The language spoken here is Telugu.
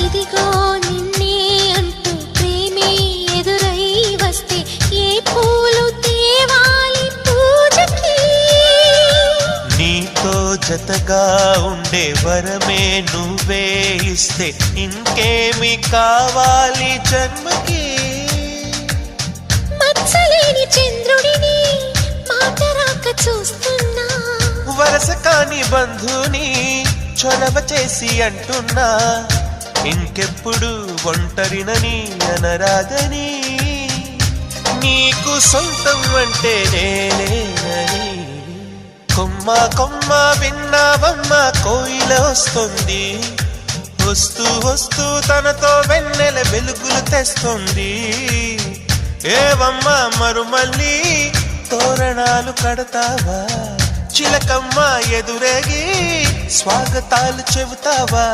ఇదిగో నిన్నే అంటూ ప్రేమే ఎదురై వస్తే ఏ పూలు తేవాలి పూజకి? నీతో జతగా ఉండే వరమే నువ్వే ఇస్తే ఇంకేమి కావాలి జన్మకి? మచ్చలేని చంద్రుడిని మాట రాక చూస్తున్నా, వరస కాని బంధుని చొరవ చేసి అంటున్నా, ఇంకెప్పుడు ఒంటరినని అనరాదని, నీకు సొంతం అంటే నేనేనని. కొమ్మ కొమ్మ విన్నావమ్మ కోయిల వస్తుంది, వస్తూ వస్తూ తనతో వెన్నెల వెలుగులు తెస్తుంది. ఏవమ్మ మరుమల్లి తోరణాలు కడతావా, చిలకమ్మ ఎదురేగి స్వాగతాలు చెబుతావా?